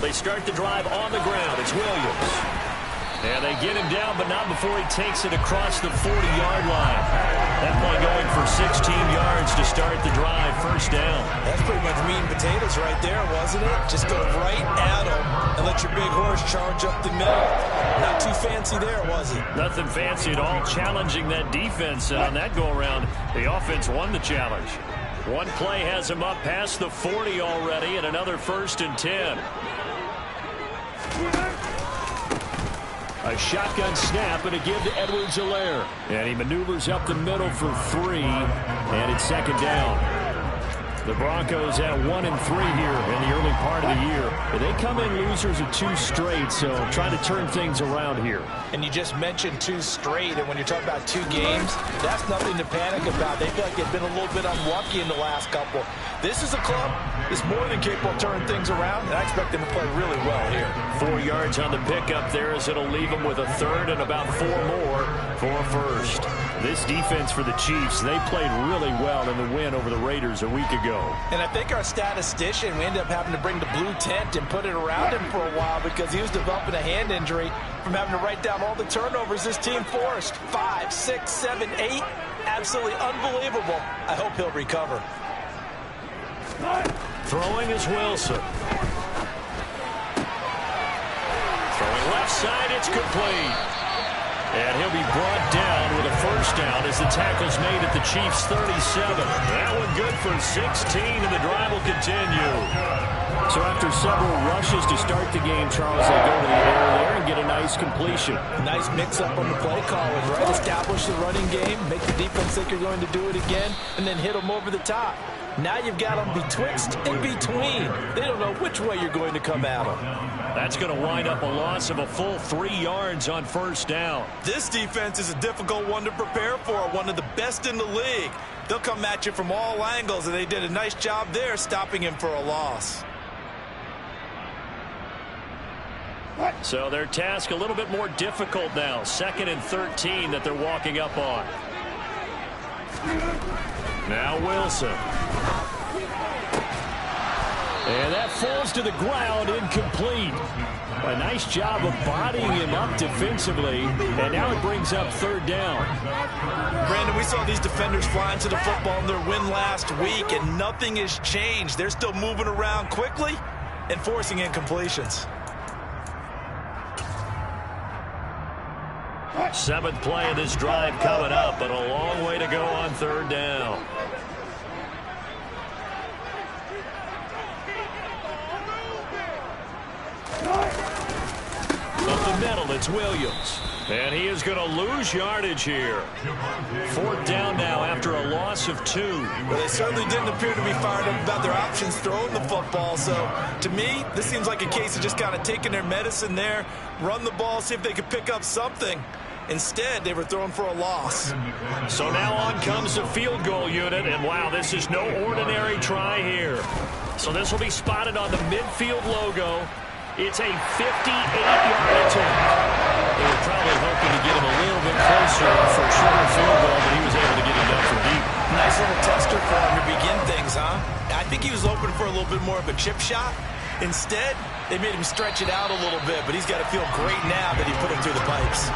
they start the drive on the ground. It's Williams. And they get him down, but not before he takes it across the 40-yard line. That play going for 16 yards to start the drive. First down. That's pretty much meat and potatoes right there, wasn't it? Just go right at him and let your big horse charge up the middle. Not too fancy there, was it? Nothing fancy at all. Challenging that defense. And on that go-around, the offense won the challenge. One play has him up past the 40 already, and another 1st and 10. A shotgun snap and a give to Edwards-Helaire. And he maneuvers up the middle for 3, and it's 2nd down. The Broncos at 1-3 here in the early part of the year. And they come in losers of 2 straight, so try to turn things around here. And you just mentioned 2 straight, and when you're talking about 2 games, that's nothing to panic about. They feel like they've been a little bit unlucky in the last couple. This is a club that's more than capable of turning things around, and I expect them to play really well here. 4 yards on the pickup there as it'll leave them with a 3rd and about 4 more for a 1st. This defense for the Chiefs, they played really well in the win over the Raiders a week ago. And I think our statistician, we ended up having to bring the blue tent and put it around him for a while because he was developing a hand injury from having to write down all the turnovers this team forced. 5, 6, 7, 8. Absolutely unbelievable. I hope he'll recover. Throwing is Wilson. Throwing left side, it's complete. And he'll be brought down with a 1st down as the tackle's made at the Chiefs' 37. That one good for 16, and the drive will continue. So after several rushes to start the game, Charles, they go to the air there and get a nice completion. Nice mix-up on the play calling, right? Establish the running game, make the defense think you're going to do it again, and then hit them over the top. Now you've got them betwixt and between. They don't know which way you're going to come at them. That's going to wind up a loss of a full 3 yards on 1st down. This defense is a difficult one to prepare for, one of the best in the league. They'll come at you from all angles, and they did a nice job there stopping him for a loss. So their task a little bit more difficult now. 2nd and 13 that they're walking up on. Now Wilson. And that falls to the ground, incomplete. A nice job of bodying him up defensively, and now it brings up 3rd down. Brandon, we saw these defenders flying to the football in their win last week, and nothing has changed. They're still moving around quickly and forcing incompletions. 7th play of this drive coming up, but a long way to go on 3rd down. Up the middle, it's Williams. And he is going to lose yardage here. 4th down now after a loss of 2. Well, they certainly didn't appear to be fired up about their options throwing the football. So, to me, this seems like a case of just kind of taking their medicine there, run the ball, see if they could pick up something. Instead, they were throwing for a loss. So now on comes the field goal unit, and wow, this is no ordinary try here. So this will be spotted on the midfield logo. It's a 58-yard attempt. They were probably hoping to get him a little bit closer for a shorter field goal, but he was able to get him down from deep. Nice little tester for him to begin things, huh? I think he was hoping for a little bit more of a chip shot. Instead, they made him stretch it out a little bit, but he's got to feel great now that he put him through the pipes.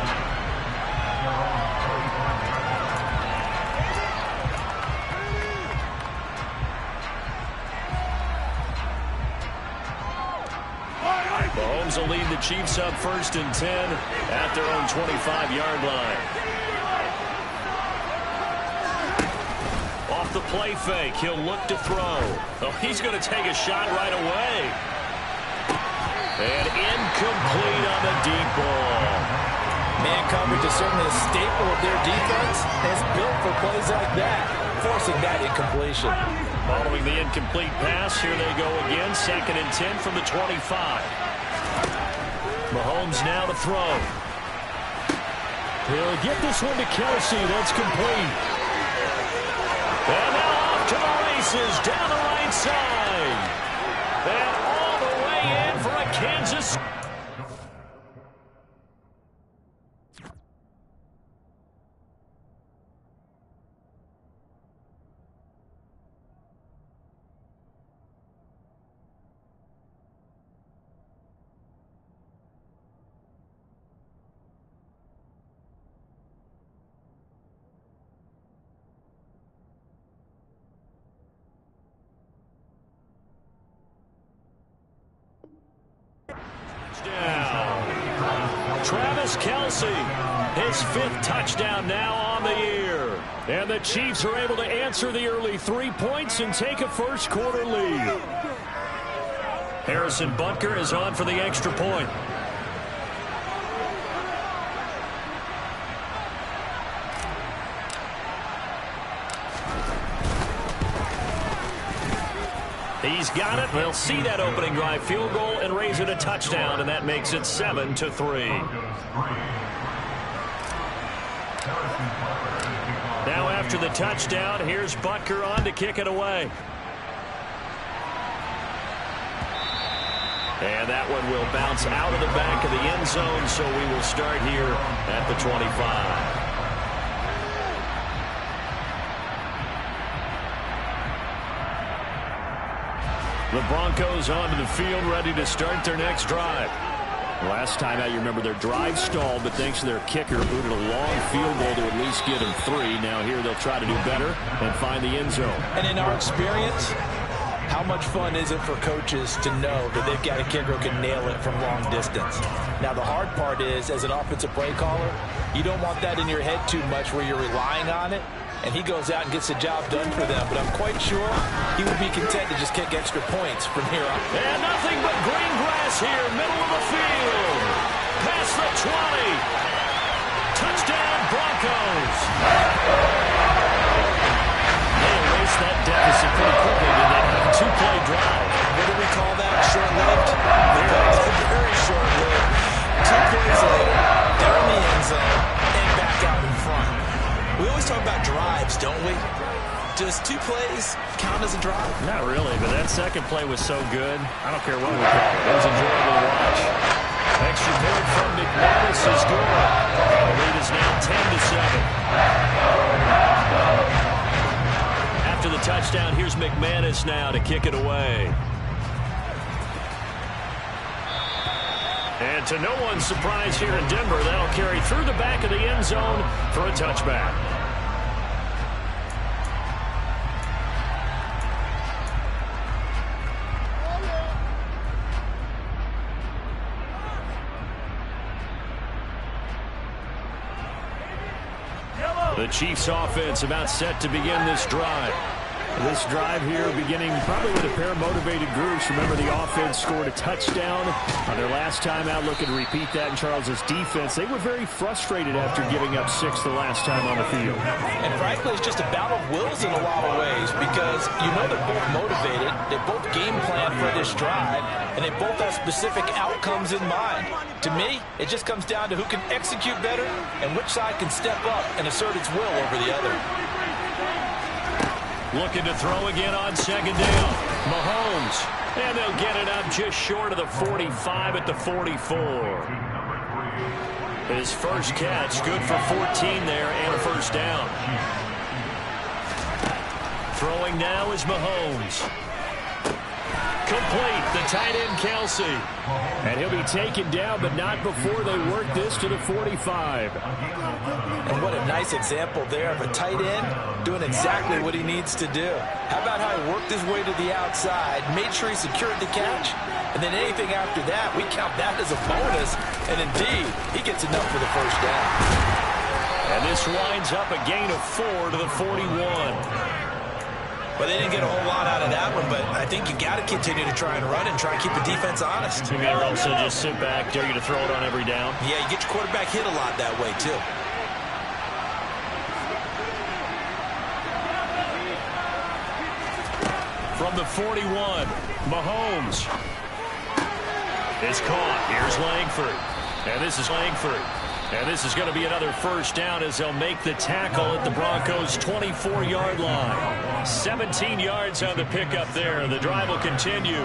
Mahomes will lead the Chiefs up 1st and 10 at their own 25-yard line. Off the play fake, he'll look to throw. Oh, he's going to take a shot right away. And incomplete on the deep ball. Man coverage is certainly a staple of their defense. It's built for plays like that, forcing that incompletion. Following the incomplete pass, here they go again. 2nd and 10 from the 25. Mahomes now to throw. He'll get this one to Kelsey. That's complete. And now off to the races down the right side. And all the way in for a Kansas. Travis Kelce, his 5th touchdown now on the year. And the Chiefs are able to answer the early 3 points and take a first-quarter lead. Harrison Butker is on for the extra point. He's got it. They'll see that opening drive field goal and raise it a touchdown, and that makes it 7-3. Now after the touchdown, here's Butker on to kick it away. And that one will bounce out of the back of the end zone, so we will start here at the 25. The Broncos onto the field, ready to start their next drive. Last time out, you remember their drive stalled, but thanks to their kicker, booted a long field goal to at least get them 3. Now here they'll try to do better and find the end zone. And in our experience, how much fun is it for coaches to know that they've got a kicker who can nail it from long distance? Now, the hard part is, as an offensive play caller, you don't want that in your head too much where you're relying on it, and he goes out and gets the job done for them. But I'm quite sure he would be content to just kick extra points from here on. And nothing but green grass here, middle of the field. Past the 20. Touchdown, Broncos. They erased that deficit pretty quickly, did they? A 2-play drive. What do we call that? Short-lived? Very short-lived. 2 plays later, they're in the end zone and back out in front. We always talk about drives, don't we? Does 2 plays count as a drive? Not really, but that second play was so good. I don't care what we call it. It was enjoyable to watch. Extra point from McManus is good. The lead is now 10-7. After the touchdown, here's McManus now to kick it away. And to no one's surprise here in Denver, that'll carry through the back of the end zone for a touchback. The Chiefs offense about set to begin this drive. This drive here beginning probably with a pair of motivated groups. Remember, the offense scored a touchdown on their last time out. Looking to repeat that in Charles's defense. They were very frustrated after giving up 6 the last time on the field. And frankly, it's just a battle of wills in a lot of ways, because you know they're both motivated. They both game plan for this drive, and they both have specific outcomes in mind. To me, it just comes down to who can execute better and which side can step up and assert its will over the other. Looking to throw again on second down. Mahomes. And they'll get it up just short of the 45 at the 44. His first catch, good for 14 there and a first down. Throwing now is Mahomes. Complete, the tight end Kelce. And he'll be taken down, but not before they work this to the 45. And what a nice example there of a tight end doing exactly what he needs to do. How about how he worked his way to the outside, made sure he secured the catch, and then anything after that, we count that as a bonus. And indeed, he gets enough for the first down. And this winds up a gain of 4 to the 41. But they didn't get a whole lot out of that one, but I think you got to continue to try and run and try and keep the defense honest. You mean also just sit back, dare you to throw it on every down? Yeah, you get your quarterback hit a lot that way, too. From the 41, Mahomes is caught. Here's Langford. And this is Langford. And this is going to be another first down as they'll make the tackle at the Broncos' 24-yard line. 17 yards on the pickup there. The drive will continue.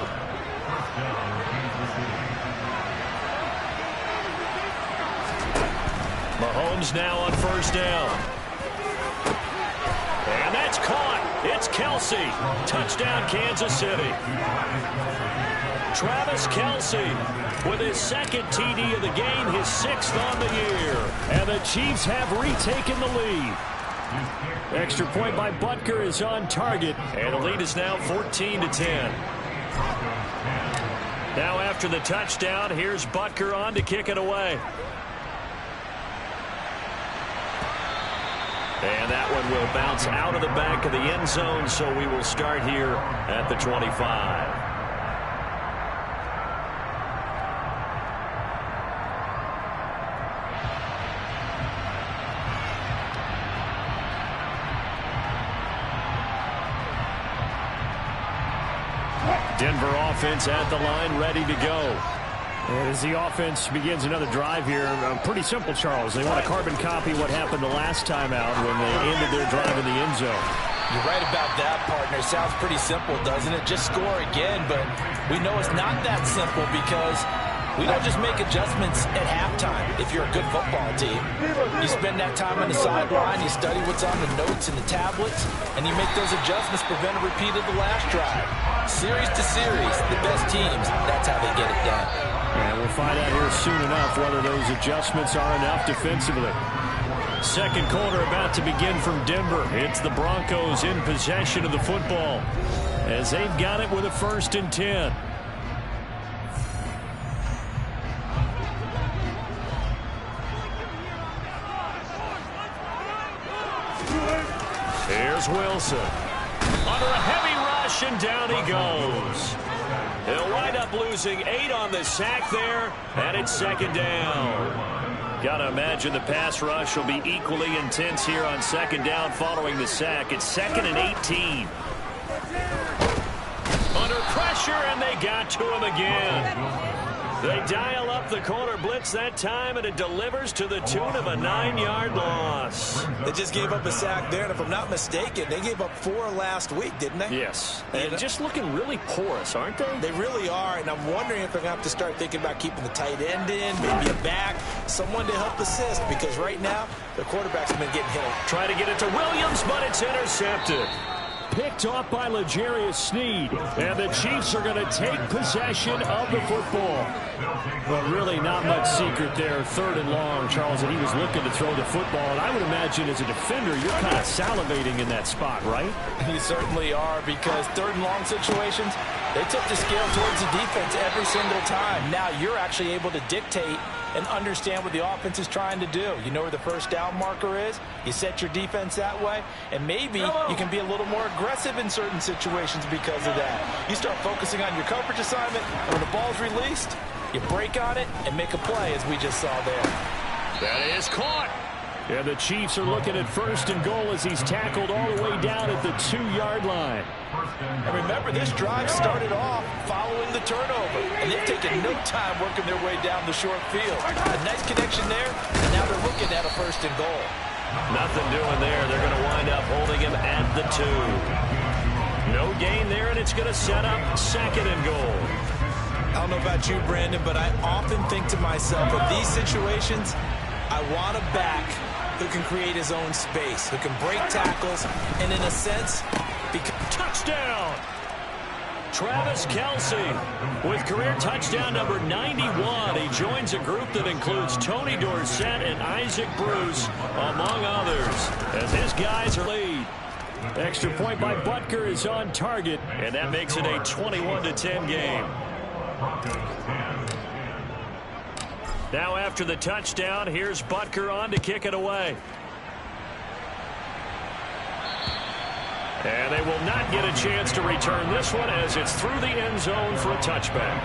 Mahomes now on first down. And that's caught. It's Kelce. Touchdown, Kansas City. Travis Kelce with his second TD of the game, his 6th on the year. And the Chiefs have retaken the lead. Extra point by Butker is on target. And the lead is now 14-10. Now after the touchdown, here's Butker on to kick it away. And that one will bounce out of the back of the end zone, so we will start here at the 25. Denver offense at the line, ready to go. And as the offense begins another drive here, pretty simple, Charles. They want to carbon copy what happened the last time out when they ended their drive in the end zone. You're right about that, partner. Sounds pretty simple, doesn't it? Just score again, but we know it's not that simple because we don't just make adjustments at halftime if you're a good football team. You spend that time on the sideline, you study what's on the notes and the tablets, and you make those adjustments, prevent a repeat of the last drive. Series to series, the best teams, that's how they get it done. And we'll find out here soon enough whether those adjustments are enough defensively. Second quarter about to begin from Denver. It's the Broncos in possession of the football as they've got it with a 1st and 10. Here's Wilson. Under a heavy rush, and down he goes. He'll wind up losing 8 on the sack there, and it's 2nd down. Got to imagine the pass rush will be equally intense here on 2nd down following the sack. It's 2nd and 18. Under pressure, and they got to him again. They dial up the corner blitz that time, and it delivers to the tune of a 9-yard loss. They just gave up a sack there, and if I'm not mistaken, they gave up 4 last week, didn't they? Yes. And just looking really porous, aren't they? They really are, and I'm wondering if they're going to have to start thinking about keeping the tight end in, maybe a back, someone to help assist, because right now, the quarterback's been getting hit. Try to get it to Williams, but it's intercepted. Picked off by L'Jarius Sneed, and the Chiefs are going to take possession of the football. Well, really not much secret there. 3rd and long, Charles, and he was looking to throw the football. And I would imagine as a defender, you're kind of salivating in that spot, right? You certainly are, because 3rd and long situations, they tip the scale towards the defense every single time. Now you're actually able to dictate and understand what the offense is trying to do. You know where the 1st down marker is. You set your defense that way, and maybe you can be a little more aggressive in certain situations because of that. You start focusing on your coverage assignment, and when the ball's released, you break on it and make a play, as we just saw there. That is caught. And the Chiefs are looking at 1st and goal as he's tackled all the way down at the 2-yard line. And remember, this drive started off following the turnover, and they've taken no time working their way down the short field. A nice connection there, and now they're looking at a 1st and goal. Nothing doing there. They're going to wind up holding him at the 2. No gain there, and it's going to set up 2nd and goal. I don't know about you, Brandon, but I often think to myself, in these situations, I want a back who can create his own space, who can break tackles, and in a sense, touchdown! Travis Kelce with career touchdown number 91. He joins a group that includes Tony Dorsett and Isaac Bruce, among others, as his guys are lead. Extra point by Butker is on target, and that makes it a 21-10 game. Now after the touchdown, here's Butker on to kick it away. And they will not get a chance to return this one as it's through the end zone for a touchback.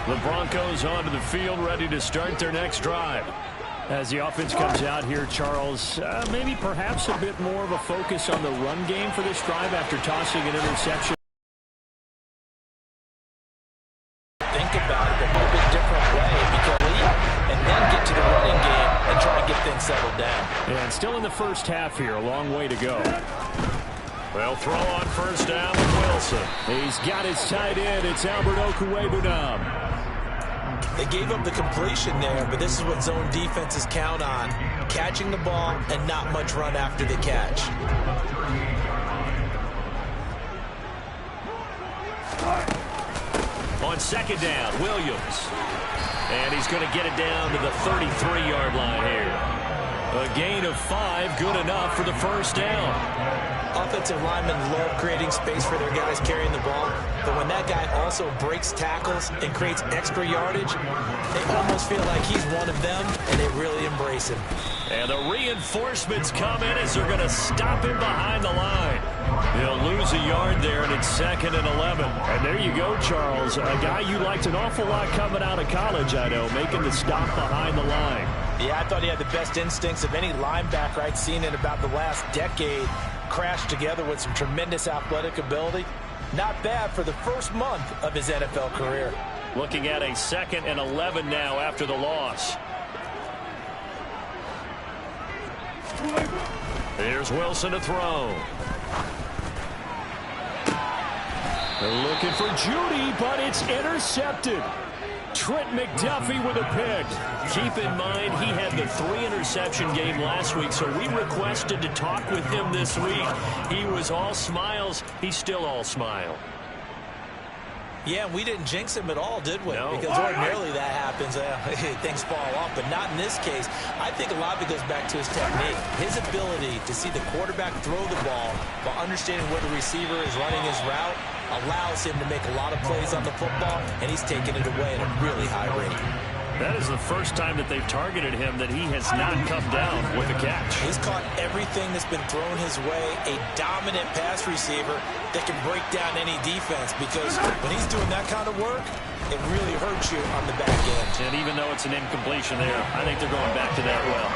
The Broncos onto the field, ready to start their next drive. As the offense comes out here, Charles, maybe perhaps a bit more of a focus on the run game for this drive after tossing an interception. Think about it a little bit different way, because and then get to the running game and try to get things settled down. And still in the 1st half here, a long way to go. Well, throw on 1st down with Wilson. He's got his tight end. It's Albert Okwuegbunam. They gave up the completion there, but this is what zone defenses count on. Catching the ball and not much run after the catch. On 2nd down, Williams. And he's going to get it down to the 33-yard line here. A gain of 5, good enough for the 1st down. Offensive linemen love creating space for their guys carrying the ball. But when that guy also breaks tackles and creates extra yardage, they almost feel like he's one of them, and they really embrace him. And the reinforcements come in as they're going to stop him behind the line. He'll lose a yard there, and it's 2nd and 11. And there you go, Charles. A guy you liked an awful lot coming out of college, I know, making the stop behind the line. Yeah, I thought he had the best instincts of any linebacker I'd seen in about the last decade. Crashed together with some tremendous athletic ability. Not bad for the first month of his NFL career. Looking at a 2nd and 11 now after the loss. Here's Wilson to throw. They're looking for Judy, but it's intercepted. Trent McDuffie with a pick. Keep in mind, he had the 3-interception game last week, so we requested to talk with him this week. He was all smiles. He's still all smile. Yeah, we didn't jinx him at all, did we? No. Because ordinarily that happens. Things fall off, but not in this case. I think a lot of it goes back to his technique. His ability to see the quarterback throw the ball while understanding where the receiver is running his route allows him to make a lot of plays on the football, and he's taking it away at a really high rate. That is the first time that they've targeted him that he has not come down with a catch. He's caught everything that's been thrown his way, a dominant pass receiver that can break down any defense, because when he's doing that kind of work, it really hurts you on the back end. And even though it's an incompletion there, I think they're going back to that well.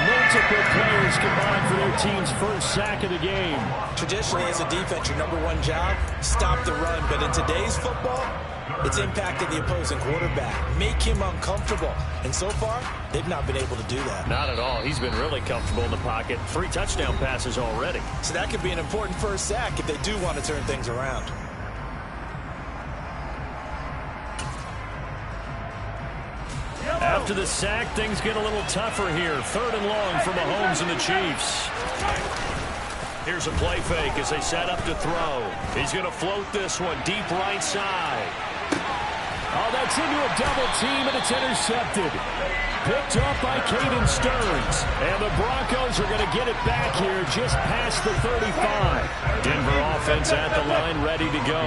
Multiple players combined for their team's first sack of the game. Traditionally, as a defense, your number one job, stop the run. But in today's football, it's impacted the opposing quarterback, make him uncomfortable. And so far, they've not been able to do that. Not at all. He's been really comfortable in the pocket. 3 touchdown passes already. So that could be an important first sack if they do want to turn things around. After the sack, things get a little tougher here. 3rd and long for Mahomes and the Chiefs. Here's a play fake as they set up to throw. He's going to float this one deep right side. Oh, that's into a double team, and it's intercepted. Picked up by Caden Stearns. And the Broncos are going to get it back here just past the 35. Denver offense at the line, ready to go.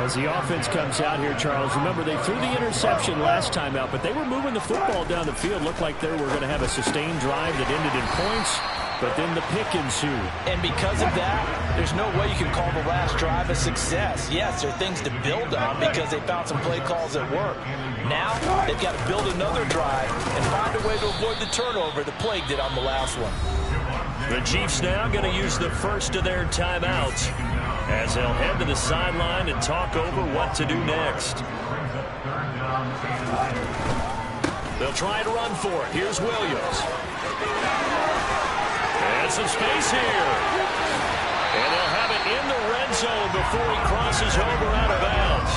As the offense comes out here, Charles, remember they threw the interception last time out, but they were moving the football down the field. Looked like they were going to have a sustained drive that ended in points. But then the pick ensued. And because of that, there's no way you can call the last drive a success. Yes, there are things to build on because they found some play calls at work. Now, they've got to build another drive and find a way to avoid the turnover that plagued it on the last one. The Chiefs now going to use the first of their timeouts as they'll head to the sideline and talk over what to do next. They'll try to run for it. Here's Williams. And some space here. And they'll have it in the red zone before he crosses over out of bounds.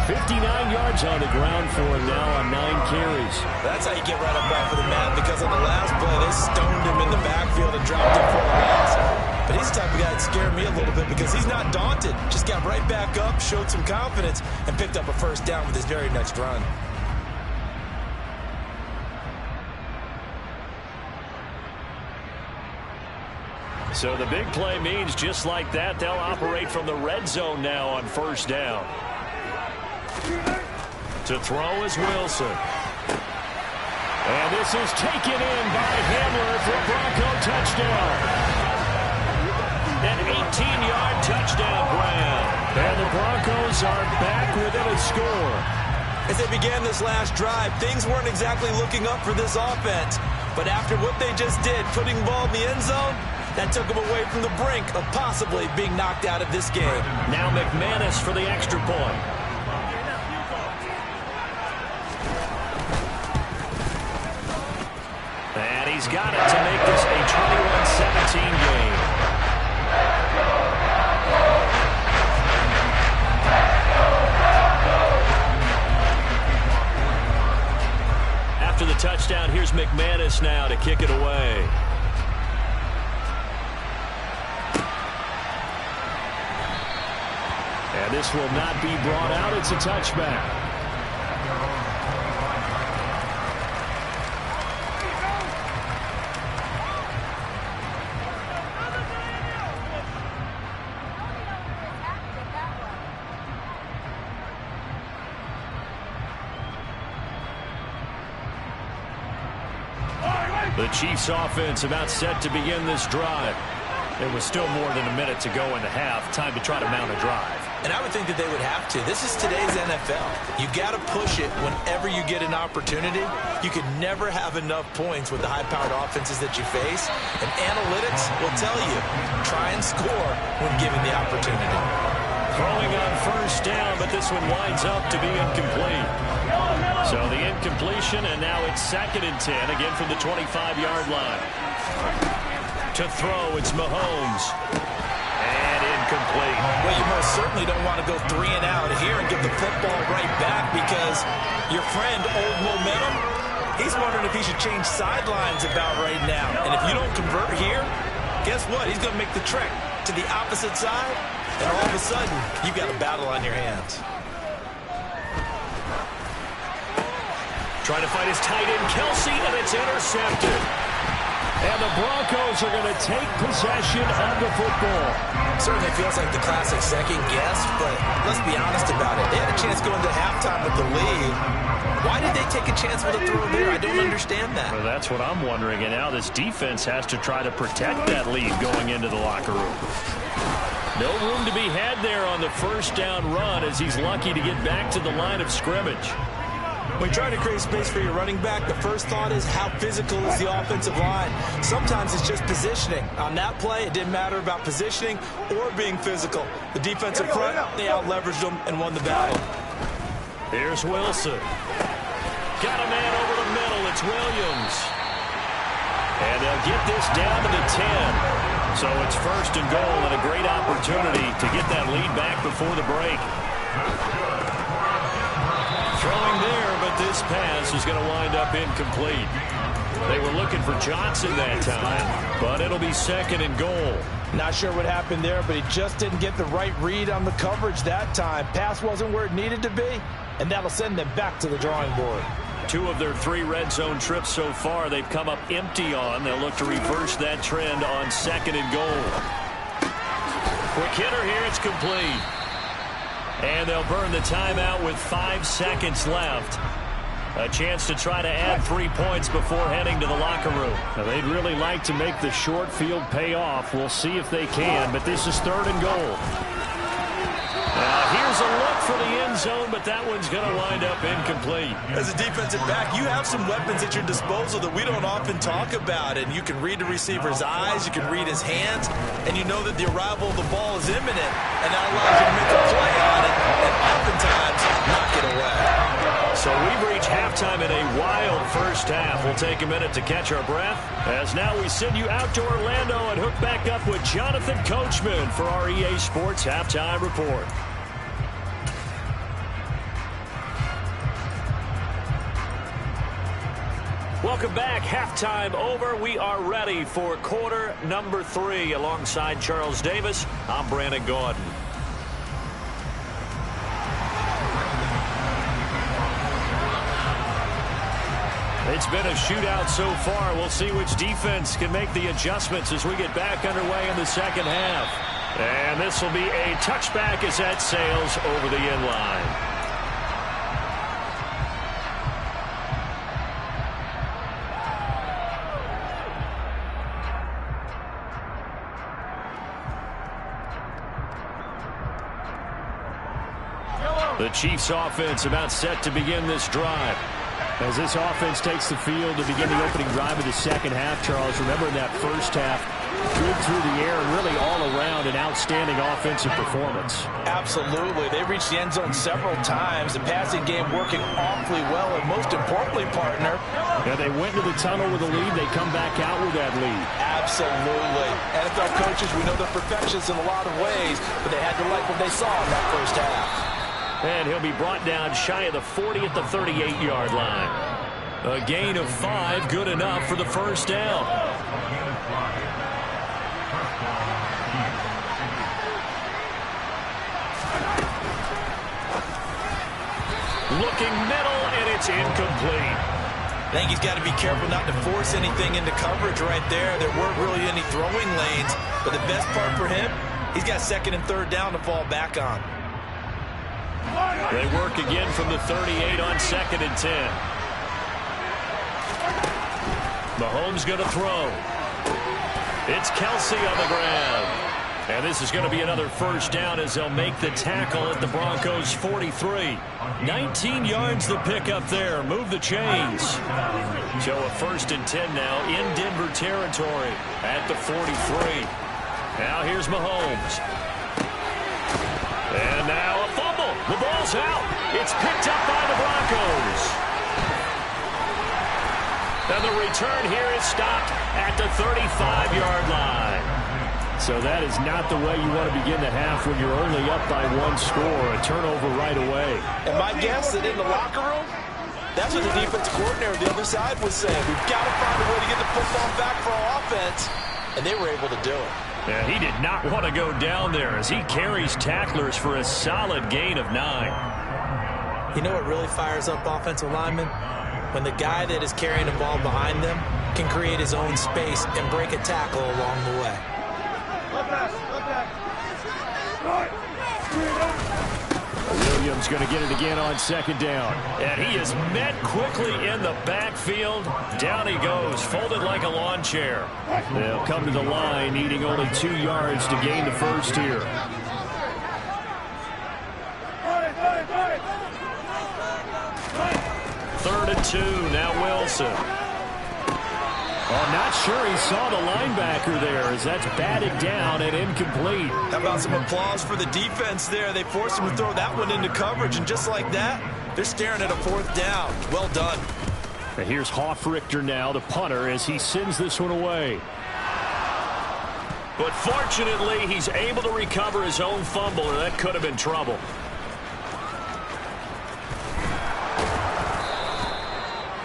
59 yards on the ground for him now on 9 carries. That's how you get right up off of the mat, because on the last play, they stoned him in the backfield and dropped him for a loss. But he's the type of guy that scared me a little bit because he's not daunted. Just got right back up, showed some confidence, and picked up a first down with his very next run. So the big play means just like that, they'll operate from the red zone now on first down. To throw is Wilson. And this is taken in by Hamler for a Bronco touchdown. An 18-yard touchdown grab. And the Broncos are back within a score. As they began this last drive, things weren't exactly looking up for this offense. But after what they just did, putting the ball in the end zone, that took them away from the brink of possibly being knocked out of this game. Now McManus for the extra point. And he's got it to make this a 21-17 game. After the touchdown, here's McManus now to kick it away. And this will not be brought out. It's a touchback. The Chiefs offense about set to begin this drive. It was still more than a minute to go in the half. Time to try to mount a drive. And I would think that they would have to. This is today's NFL. You got to push it whenever you get an opportunity. You could never have enough points with the high-powered offenses that you face. And analytics will tell you, try and score when given the opportunity. Throwing on first down, but this one winds up to be incomplete. So the incompletion, and now it's 2nd and 10, again from the 25-yard line. To throw, it's Mahomes. And incomplete. Well, you most certainly don't want to go 3 and out here and give the football right back because your friend, Old Momentum, he's wondering if he should change sidelines about right now. And if you don't convert here, guess what? He's going to make the trek to the opposite side, and all of a sudden, you've got a battle on your hands. Trying to fight his tight end, Kelsey, and it's intercepted. And the Broncos are going to take possession of the football. Certainly feels like the classic second guess, but let's be honest about it. They had a chance going to halftime with the lead. Why did they take a chance with a throw there? I don't understand that. Well, that's what I'm wondering. And now this defense has to try to protect that lead going into the locker room. No room to be had there on the first down run as he's lucky to get back to the line of scrimmage. When you try to create space for your running back, the first thought is how physical is the offensive line. Sometimes it's just positioning. On that play, it didn't matter about positioning or being physical. The defensive front, they out-leveraged them and won the battle. Here's Wilson. Got a man over the middle. It's Williams. And they'll get this down to the 10. So it's 1st and goal and a great opportunity to get that lead back before the break. Throwing there, but this pass is going to wind up incomplete. They were looking for Johnson that time, but it'll be 2nd and goal. Not sure what happened there, but he just didn't get the right read on the coverage that time. Pass wasn't where it needed to be, and that'll send them back to the drawing board. 2 of their 3 red zone trips so far they've come up empty on. They'll look to reverse that trend on 2nd and goal. Quick hitter here, it's complete. And they'll burn the timeout with 5 seconds left. A chance to try to add 3 points before heading to the locker room. Now, they'd really like to make the short field pay off. We'll see if they can, but this is 3rd and goal. Now, here's a look for the end zone, but that one's going to wind up incomplete. As a defensive back, you have some weapons at your disposal that we don't often talk about. And you can read the receiver's eyes, you can read his hands, and you know that the arrival of the ball is imminent. And that allows you to make a play on it and oftentimes knock it away. So we've reached halftime in a wild first half. We'll take a minute to catch our breath as now we send you out to Orlando and hook back up with Jonathan Coachman for our EA Sports Halftime Report. Welcome back. Halftime over. We are ready for quarter number 3. Alongside Charles Davis, I'm Brandon Gordon. It's been a shootout so far. We'll see which defense can make the adjustments as we get back underway in the second half. And this will be a touchback as that sails over the end line. The Chiefs offense about set to begin this drive. As this offense takes the field to begin the opening drive of the second half, Charles, remember in that first half, good through the air and really all around an outstanding offensive performance. Absolutely. They reached the end zone several times. The passing game working awfully well, and most importantly, partner. Yeah, they went to the tunnel with a lead. They come back out with that lead. Absolutely. NFL coaches, we know they're perfectionists in a lot of ways, but they had to like what they saw in that first half. And he'll be brought down shy of the 40 at the 38-yard line. A gain of 5, good enough for the first down. Looking middle, and it's incomplete. I think he's got to be careful not to force anything into coverage right there. There weren't really any throwing lanes, but the best part for him, he's got 2nd and 3rd down to fall back on. They work again from the 38 on 2nd and 10. Mahomes going to throw. It's Kelsey on the ground. And this is going to be another first down as they'll make the tackle at the Broncos' 43. 19 yards to pick up there. Move the chains. So a 1st and 10 now in Denver territory at the 43. Now here's Mahomes. And now a fumble. The ball's out. It's picked up by the Broncos. And the return here is stopped at the 35-yard line. So that is not the way you want to begin the half when you're only up by 1 score. A turnover right away. And my guess that in the locker room, that's what the defensive coordinator on the other side was saying. We've got to find a way to get the football back for our offense. And they were able to do it. Yeah, he did not want to go down there as he carries tacklers for a solid gain of 9. You know what really fires up offensive linemen? When the guy that is carrying the ball behind them can create his own space and break a tackle along the way. Williams going to get it again on 2nd down. And he is met quickly in the backfield. Down he goes, folded like a lawn chair. They'll come to the line, needing only 2 yards to gain the first here. Third and 2, now Wilson. Oh, not sure he saw the linebacker there as that's batted down and incomplete. How about some applause for the defense there? They forced him to throw that one into coverage, and just like that, they're staring at a 4th down. Well done. And here's Hofrichter now, the punter, as he sends this one away. But fortunately, he's able to recover his own fumble, or that could have been trouble.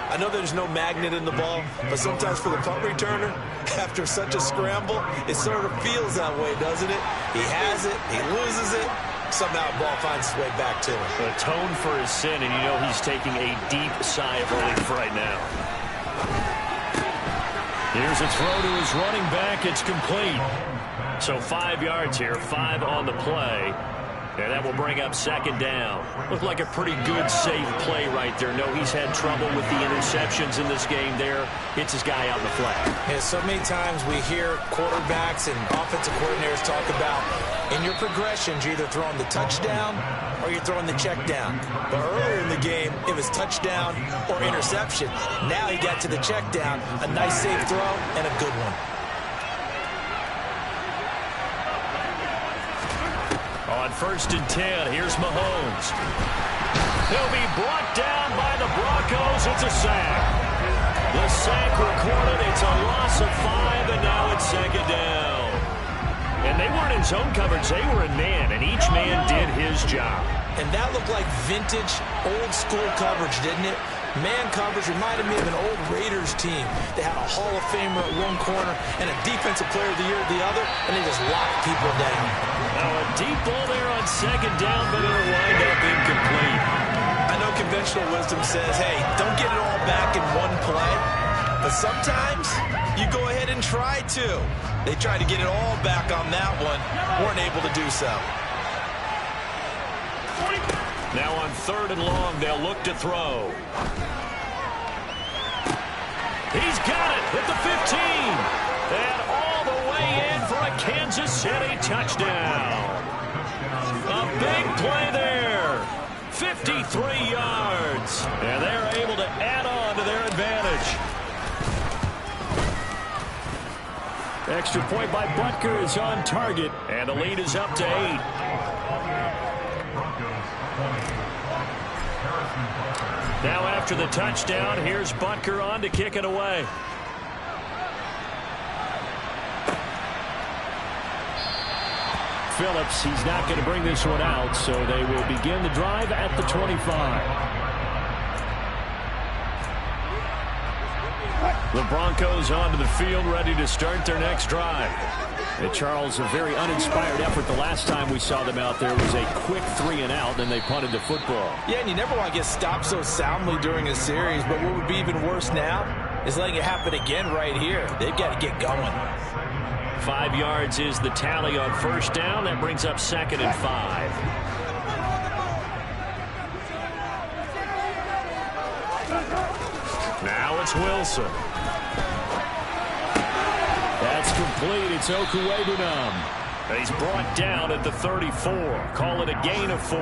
I know there's no magnet in the ball, but sometimes for the punt returner, after such a scramble, it sort of feels that way, doesn't it? He has it, he loses it, somehow the ball finds its way back to him. Atone for his sin, and you know he's taking a deep sigh of relief right now. Here's a throw to his running back. It's complete. So 5 yards here, 5 on the play. And that will bring up 2nd down. Looked like a pretty good, safe play right there. No, he's had trouble with the interceptions in this game there. Hits his guy out in the flat. Yeah, so many times we hear quarterbacks and offensive coordinators talk about in your progressions, you're either throwing the touchdown or you're throwing the check down. But earlier in the game, it was touchdown or interception. Now he got to the check down, a nice safe throw and a good one. On 1st and 10, here's Mahomes. He'll be brought down by the Broncos. It's a sack. The sack recorded. It's a loss of 5, and now it's 2nd down. And they weren't in zone coverage. They were in man, and each man did his job. And that looked like vintage, old-school coverage, didn't it? Man coverage reminded me of an old Raiders team. They had a Hall of Famer at one corner and a Defensive Player of the Year at the other, and they just locked people down. Now a deep ball there on 2nd down, but it'll wind up incomplete. I know conventional wisdom says, hey, don't get it all back in one play. But sometimes you go ahead and try to. They tried to get it all back on that one, weren't able to do so. Now on 3rd and long, they'll look to throw. He's got it at the 15. And all the way in for a Kansas City touchdown. A big play there. 53 yards. And they're able to add on to their advantage. Extra point by Butker is on target. And the lead is up to 8. Now after the touchdown, here's Butker on to kick it away. Phillips, he's not going to bring this one out, so they will begin the drive at the 25. The Broncos onto the field, ready to start their next drive. And Charles, a very uninspired effort. The last time we saw them out there was a quick 3 and out, and they punted the football. Yeah, and you never want to get stopped so soundly during a series, but what would be even worse now is letting it happen again right here. They've got to get going. 5 yards is the tally on 1st down. That brings up 2nd and 5. Now it's Wilson. complete. It's Okuwebunam. He's brought down at the 34. Call it a gain of 4.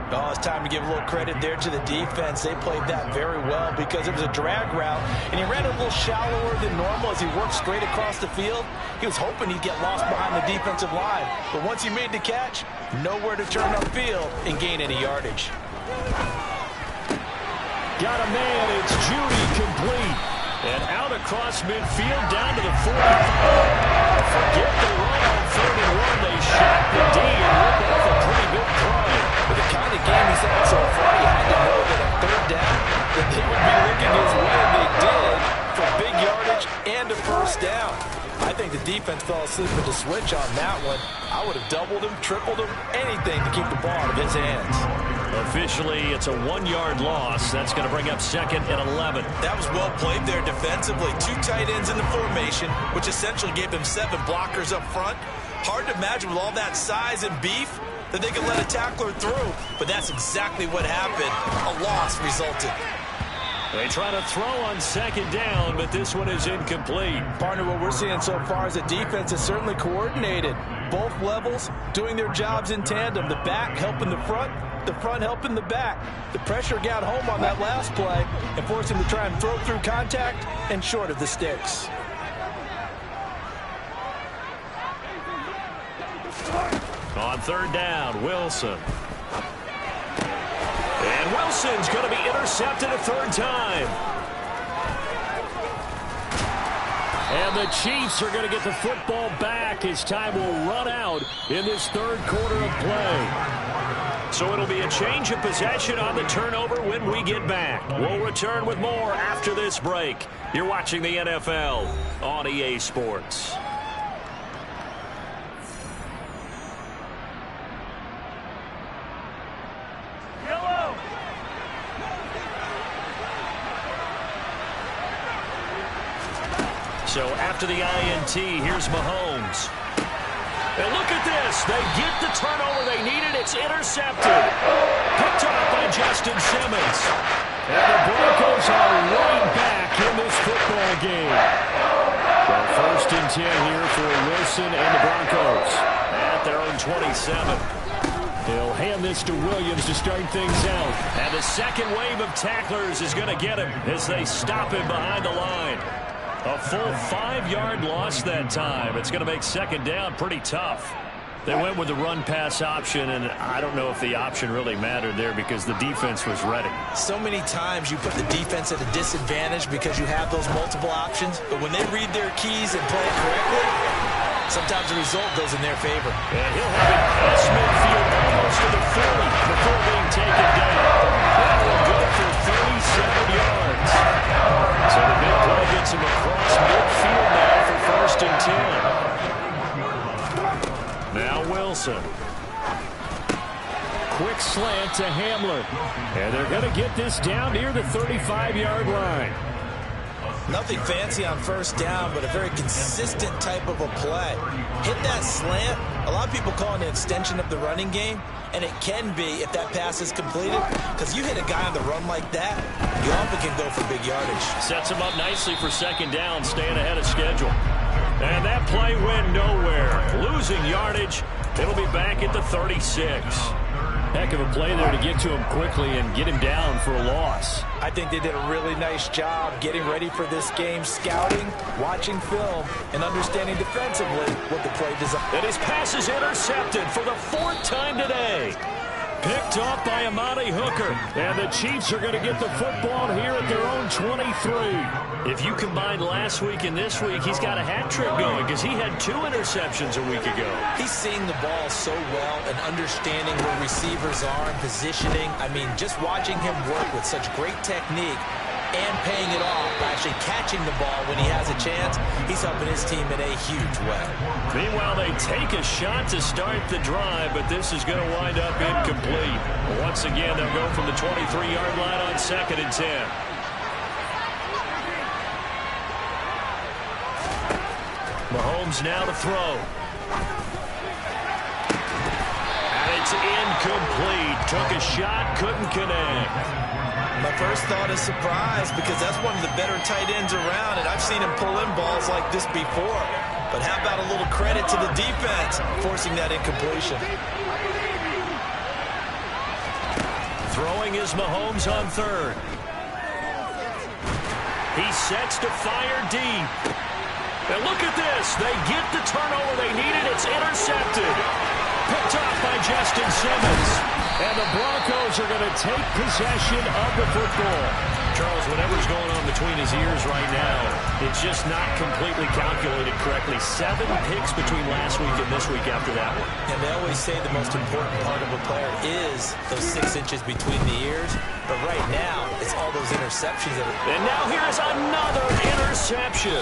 Oh, it's time to give a little credit there to the defense. They played that very well because it was a drag route, and he ran a little shallower than normal as he worked straight across the field. He was hoping he'd get lost behind the defensive line, but once he made the catch, nowhere to turn upfield and gain any yardage. Got a man. It's Judy, complete. And out across midfield down to the 45. Forget the run on 3rd and 1. They shot the D and ripped off a pretty good play. With the kind of game he's had so far, you had to know that at 3rd down that they would be looking his way, and they did, for big yardage and a 1st down. I think the defense fell asleep with the switch on that one. I would have doubled him, tripled him, anything to keep the ball out of his hands. Officially, it's a 1-yard loss. That's going to bring up 2nd and 11. That was well played there defensively. 2 tight ends in the formation, which essentially gave them 7 blockers up front. Hard to imagine with all that size and beef that they could let a tackler through, but that's exactly what happened. A loss resulted. They try to throw on 2nd down, but this one is incomplete. Partner, what we're seeing so far is the defense is certainly coordinated. Both levels doing their jobs in tandem. The back helping the front helping the back. The pressure got home on that last play and forced him to try and throw through contact and short of the sticks. On 3rd down, Wilson. And Wilson's going to be intercepted a 3rd time. And the Chiefs are going to get the football back as time will run out in this 3rd quarter of play. So it'll be a change of possession on the turnover when we get back. We'll return with more after this break. You're watching the NFL on EA Sports. So after the INT, here's Mahomes. And look at this. They get the turnover they needed. It's intercepted. Picked off by Justin Simmons. And the Broncos are right back in this football game. Well, 1st and 10 here for Wilson and the Broncos. At their own 27. They'll hand this to Williams to start things out. And the 2nd wave of tacklers is going to get him as they stop him behind the line. A full 5-yard loss that time. It's going to make 2nd down pretty tough. They went with the run-pass option, and I don't know if the option really mattered there because the defense was ready. So many times you put the defense at a disadvantage because you have those multiple options, but when they read their keys and play it correctly, sometimes the result goes in their favor. And he'll have it past midfield almost to the 40 before being taken down. That will go for 37 yards. So the big play gets him across midfield now for 1st and 10. Now Wilson. Quick slant to Hamler. And they're going to get this down near the 35-yard line. Nothing fancy on 1st down, but a very consistent type of a play. Hit that slant. A lot of people call it an extension of the running game, and it can be if that pass is completed, because you hit a guy on the run like that, you often can go for big yardage. Sets him up nicely for 2nd down, staying ahead of schedule. And that play went nowhere. Losing yardage. It'll be back at the 36. Heck of a play there to get to him quickly and get him down for a loss. I think they did a really nice job getting ready for this game, scouting, watching film, and understanding defensively what the play design. And his pass is intercepted for the 4th time today. Picked off by Amani Hooker. And the Chiefs are going to get the football here at their own 23. If you combine last week and this week, he's got a hat trick going because he had 2 interceptions a week ago. He's seeing the ball so well and understanding where receivers are and positioning. I mean, just watching him work with such great technique and paying it off by actually catching the ball when he has a chance, he's helping his team in a huge way. Meanwhile, they take a shot to start the drive, but this is going to wind up incomplete. Once again, they'll go from the 23-yard line on 2nd and 10. Mahomes now to throw. And it's incomplete. Took a shot, couldn't connect. My first thought is surprise because that's one of the better tight ends around, and I've seen him pull in balls like this before. But how about a little credit to the defense forcing that incompletion? Throwing is Mahomes on third. He sets to fire deep. And look at this. They get the turnover they needed. It's intercepted. Picked off by Justin Simmons. And the Broncos are going to take possession of the football. Charles, whatever's going on between his ears right now, it's just not completely calculated correctly. 7 picks between last week and this week after that one. And they always say the most important part of a player is those 6 inches between the ears. But right now, it's all those interceptions. And now here's another interception.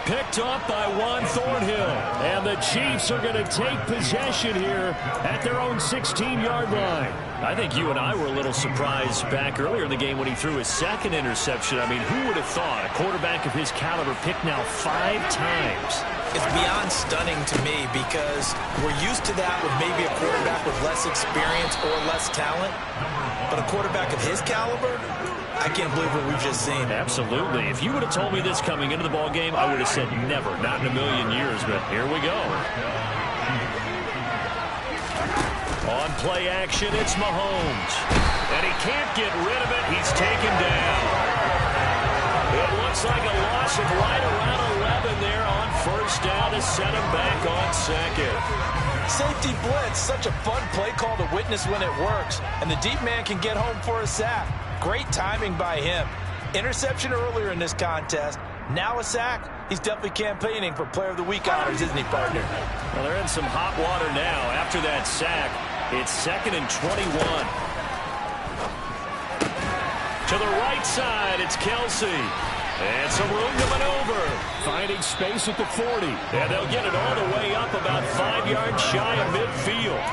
Picked off by Juan Thornhill. And the Chiefs are going to take possession here at their own 16-yard line. I think you and I were a little surprised back earlier in the game when he threw his second interception. I mean, who would have thought a quarterback of his caliber picked now 5 times? It's beyond stunning to me because we're used to that with maybe a quarterback with less experience or less talent. But a quarterback of his caliber, I can't believe what we've just seen. Absolutely. If you would have told me this coming into the ball game, I would have said never, not in a million years, but here we go. On play action, it's Mahomes. And he can't get rid of it. He's taken down. It looks like a loss of right around 11 there on first down to set him back on second. Safety blitz, such a fun play call to witness when it works. And the deep man can get home for a sack. Great timing by him. Interception earlier in this contest. Now a sack. He's definitely campaigning for Player of the Week honors, isn't he, partner? Well, they're in some hot water now. After that sack, it's 2nd and 21. To the right side, it's Kelsey. And some room to maneuver. Finding space at the 40. And they'll get it all the way up about 5 yards shy of midfield.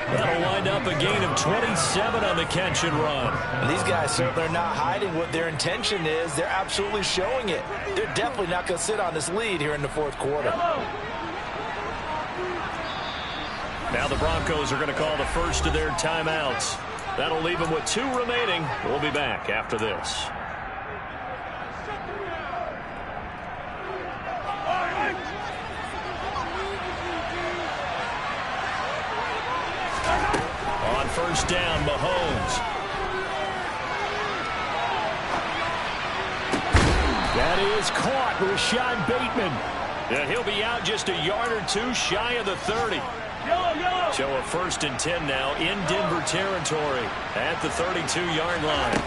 That'll wind up a gain of 27 on the catch and run. And these guys certainly are not hiding what their intention is. They're absolutely showing it. They're definitely not going to sit on this lead here in the 4th quarter. Now the Broncos are going to call the first of their timeouts. That'll leave them with 2 remaining. We'll be back after this. On first down, Mahomes. That is caught. Rashad Bateman. And he'll be out just a yard or 2 shy of the 30. So a 1st and 10 now in Denver territory at the 32-yard line.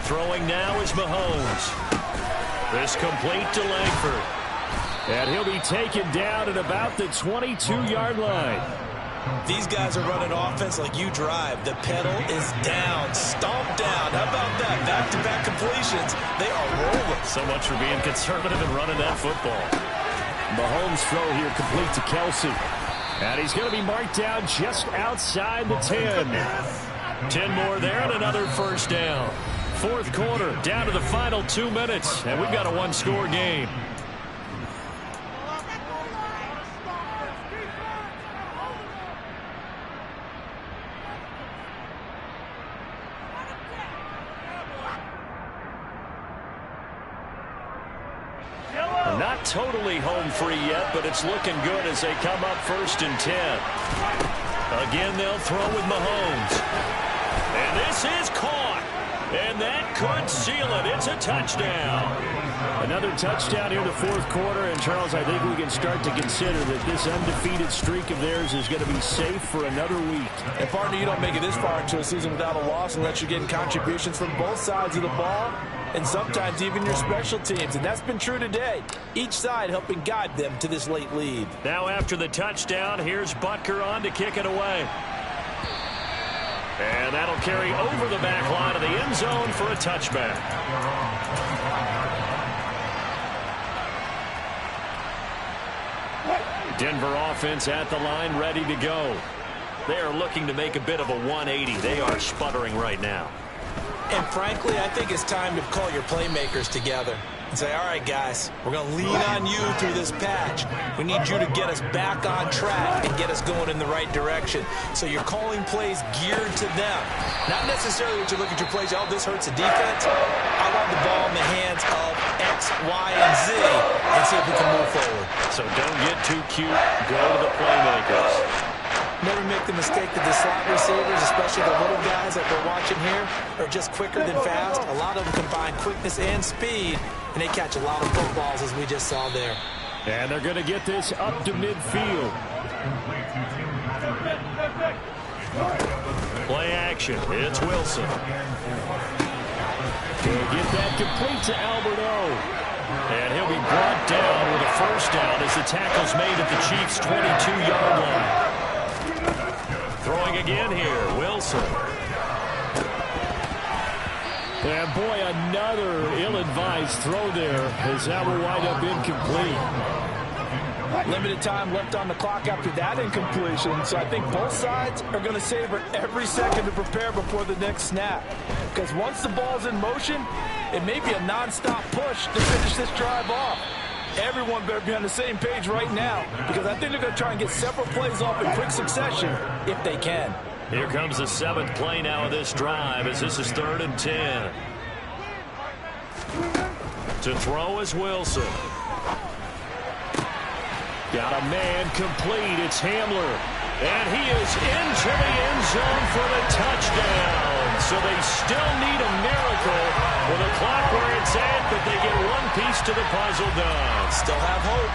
Throwing now is Mahomes. This complete to Langford. And he'll be taken down at about the 22-yard line. These guys are running offense like you drive. The pedal is down, stomped down. How about that? Back-to-back completions. They are rolling. So much for being conservative and running that football. Mahomes' throw here complete to Kelsey. And he's going to be marked down just outside the 10. 10 more there and another first down. 4th quarter, down to the final 2 minutes. And we've got a 1-score game. Not totally home free yet, but it's looking good as they come up 1st and 10. Again, they'll throw with Mahomes. And this is caught. And that could seal it. It's a touchdown. Another touchdown here in the 4th quarter. And, Charles, I think we can start to consider that this undefeated streak of theirs is going to be safe for another week. And, partner, you don't make it this far into a season without a loss unless you're getting contributions from both sides of the ball and sometimes even your special teams. And that's been true today. Each side helping guide them to this late lead. Now after the touchdown, here's Butker on to kick it away. And that'll carry over the back line of the end zone for a touchback. Denver offense at the line, ready to go. They are looking to make a bit of a 180. They are sputtering right now. And frankly, I think it's time to call your playmakers together. and say, all right, guys, we're going to lean on you through this patch. We need you to get us back on track and get us going in the right direction. So you're calling plays geared to them. Not necessarily that you look at your plays, oh, this hurts the defense. I want the ball in the hands of X, Y, and Z and see if we can move forward. So don't get too cute. Go to the playmakers. Never make the mistake that the slot receivers, especially the little guys that we're watching here, are just quicker than fast. A lot of them combine quickness and speed, and they catch a lot of footballs, as we just saw there. And they're going to get this up to midfield. Play action. It's Wilson. He'll get that complete to Alberto. And he'll be brought down with a first down as the tackle's made at the Chiefs' 22-yard line. Throwing again here, Wilson. And boy, another ill-advised throw there as that will wind up incomplete. Limited time left on the clock after that incompletion, so I think both sides are going to savor every second to prepare before the next snap. Because once the ball's in motion, it may be a non-stop push to finish this drive off. Everyone better be on the same page right now, because I think they're going to try and get several plays off in quick succession if they can. Here comes the 7th play now of this drive as this is 3rd and 10. To throw is Wilson. Got a man complete. It's Hamler. And he is into the end zone for the touchdown. So they still need a miracle with a clock where it's at, but they get one piece to the puzzle done. Still have hope.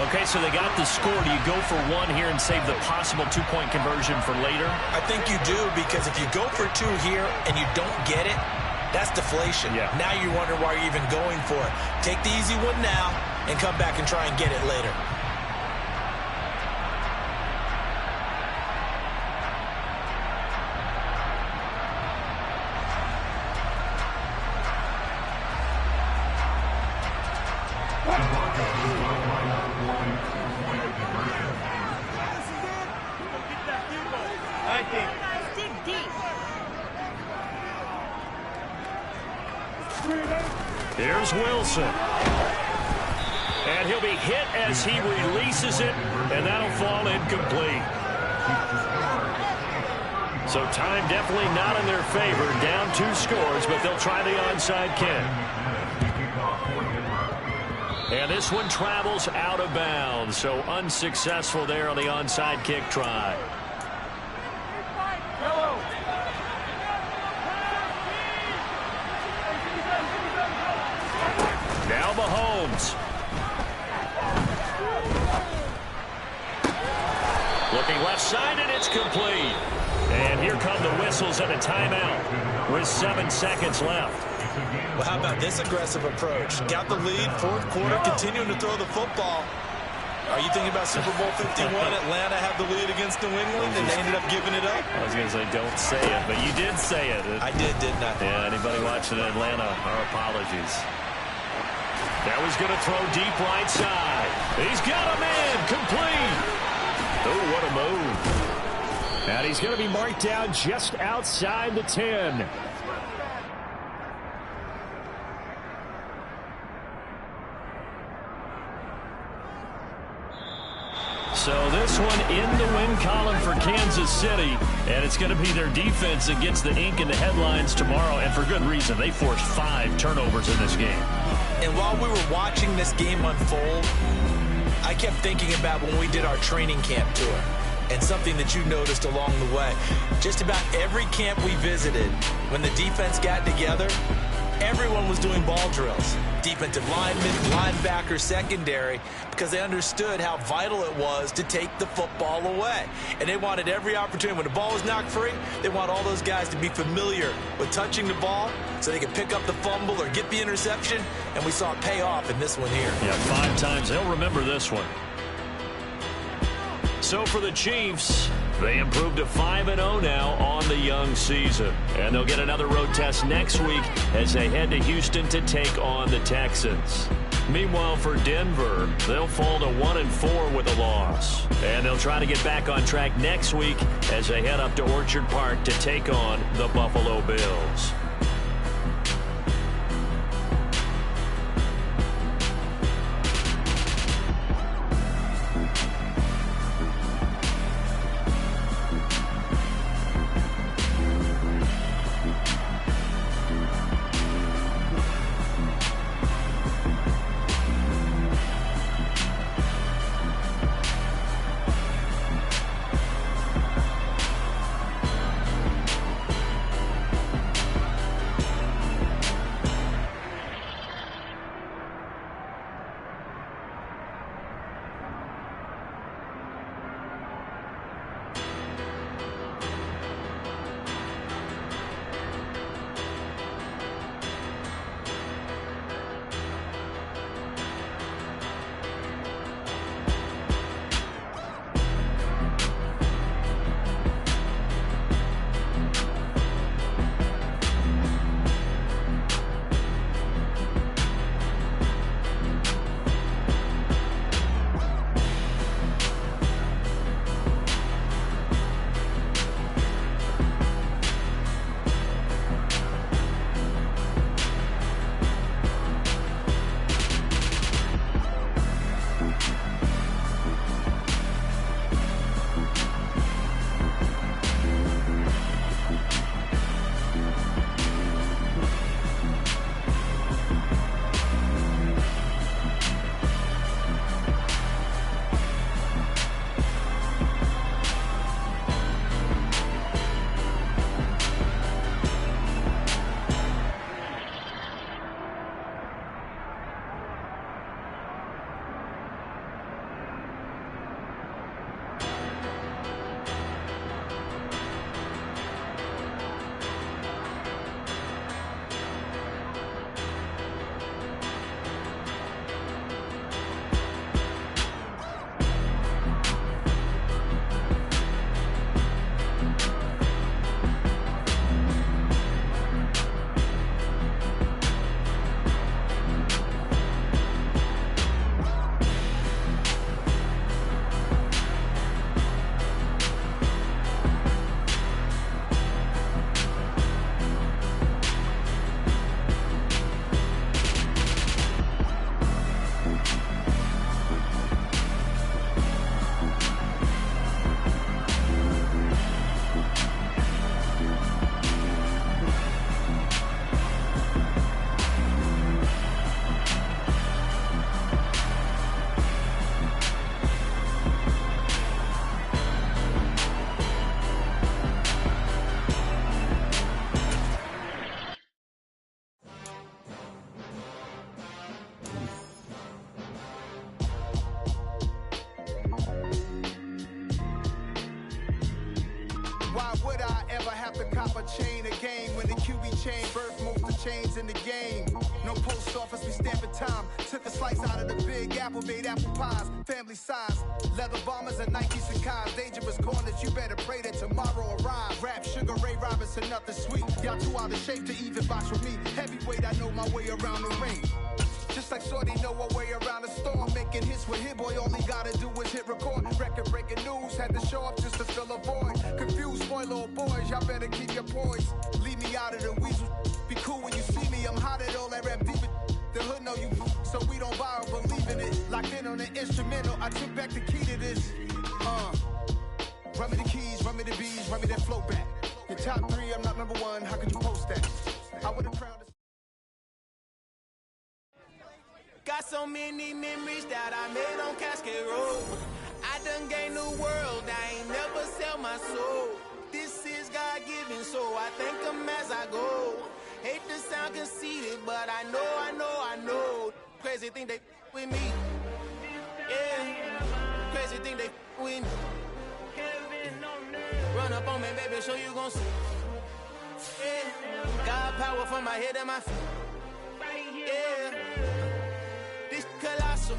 Okay, so they got the score. Do you go for one here and save the possible 2-point conversion for later? I think you do, because if you go for 2 here and you don't get it, that's deflation. Yeah. Now you wonder why you're even going for it. Take the easy one now and come back and try and get it later. Here's Wilson. And he'll be hit as he releases it, and that'll fall incomplete. So time definitely not in their favor. Down 2 scores, but they'll try the onside kick. And this one travels out of bounds, so unsuccessful there on the onside kick try. Now Mahomes. Looking left side, and it's complete. And here come the whistles and a timeout with 7 seconds left. Well, how about this aggressive approach? Got the lead, 4th quarter, continuing to throw the football. Are you thinking about Super Bowl 51? Atlanta had the lead against New England, and they ended up giving it up? I was going to say, don't say it, but you did say it. I did, didn't I? Yeah, anybody watching Atlanta, our apologies. That was going to throw deep right side. He's got a man, complete. Oh, what a move. And he's going to be marked down just outside the 10. So this one in the win column for Kansas City, and it's going to be their defense that gets the ink in the headlines tomorrow, and for good reason. They forced 5 turnovers in this game. And while we were watching this game unfold, I kept thinking about when we did our training camp tour, and something that you noticed along the way. Just about every camp we visited, when the defense got together, everyone was doing ball drills. Defensive linemen, linebackers, secondary, because they understood how vital it was to take the football away. And they wanted every opportunity. When the ball was knocked free, they want all those guys to be familiar with touching the ball so they could pick up the fumble or get the interception. And we saw it pay off in this one here. Yeah, 5 times. They'll remember this one. So for the Chiefs, they improved to 5-0 now on the young season. And they'll get another road test next week as they head to Houston to take on the Texans. Meanwhile, for Denver, they'll fall to 1-4 with a loss. And they'll try to get back on track next week as they head up to Orchard Park to take on the Buffalo Bills. cop a chain of game. When the QB chain birth moves the chains in the game. No post office, we stamping time. Took a slice out of the big apple, made apple pies. Family size, leather bombers and Nikes and cars. Dangerous corners, you better pray that tomorrow arrives. Rap, Sugar Ray Robinson, nothing sweet. Y'all too out of shape to even box with me. Heavyweight, I know my way around the ring. Just like Shorty know her way around the storm. Making hits with Hit Boy, all he gotta do is hit record. Record breaking news, had to show up just to fill a void. Confused, spoiled little boys, y'all better keep your poise. Leave me out of the weasel. Be cool when you see me, I'm hot at all that rap deep. The hood know you, so we don't borrow, believe in it. Locked in on the instrumental, I took back the key to this. Run me the keys, run me the bees, run me that flow back. Your top 3, I'm not number 1, how could you post that? I would've crowned this. Got so many memories that I made on Cascade Road. I done gained the world, I ain't never sell my soul. This is God-given, so I thank him as I go. Hate to sound conceited, but I know. Crazy thing they with me. Yeah, crazy thing they with me. Run up on me, baby, show you gon' see. Yeah, God power from my head and my feet. Yeah. This colossal,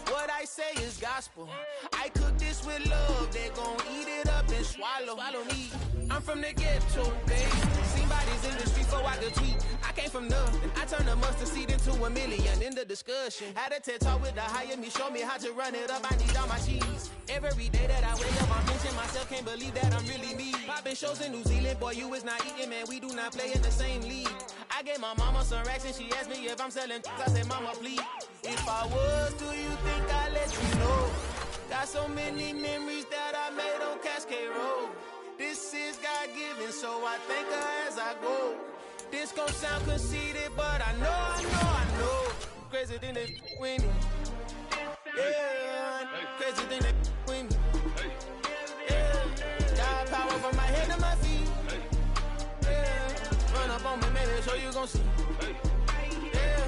what I say is gospel. I cook this with love, they gon' eat it up and swallow me. I'm from the ghetto, babe. Seen bodies in the street before I could tweet. I came from nothing, I turned a mustard seed into a million. In the discussion, had a TED talk with the higher me, show me how to run it up. I need all my cheese. Every day that I wake up, I'm pinching myself, can't believe that I'm really me. Popping shows in New Zealand, boy, you is not eating, man. We do not play in the same league. I gave my mama some racks and she asked me if I'm selling. I said, mama, please. If I was, do you think I'd let you know? Got so many memories that I made on Cascade Road. This is God-given, so I thank her as I go. This gon' sound conceited, but I know. Crazy thing they with me. Yeah, crazy thing they with me. Yeah, God power from my head to my feet. Yeah, run up on me, maybe so you gon' see. Yeah.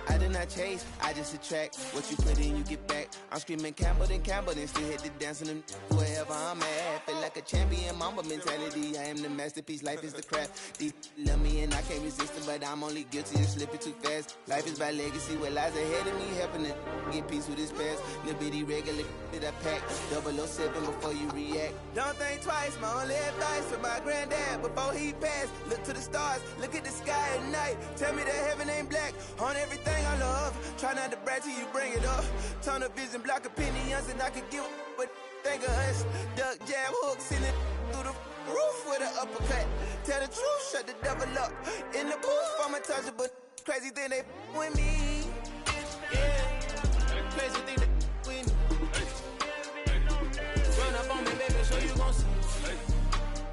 I did not chase, I just attract. What you put in, you get back. I'm screaming Campbell, then still hit the dancing and wherever I'm at. Feel like a champion, mamba mentality. I am the masterpiece, life is the craft. Deep love me and I can't resist it, but I'm only guilty of slipping too fast. Life is by legacy, what lies ahead of me, helping to get peace with this past. Little bitty regular that I pack, 007 before you react. Don't think twice, my only advice for my granddad before he passed. Look to the stars, look at the sky at night. Tell me that heaven ain't black on everything I love. Try not to brag till you bring it up. Tunnel vision, block opinions, and I could give what think of us. Duck, jab, hook, send it through the roof with an uppercut. Tell the truth, shut the devil up. In the booth, I'm untouchable. Crazy thing they with me. Yeah, crazy thing they with me. Run up on me, baby, so you gon' see.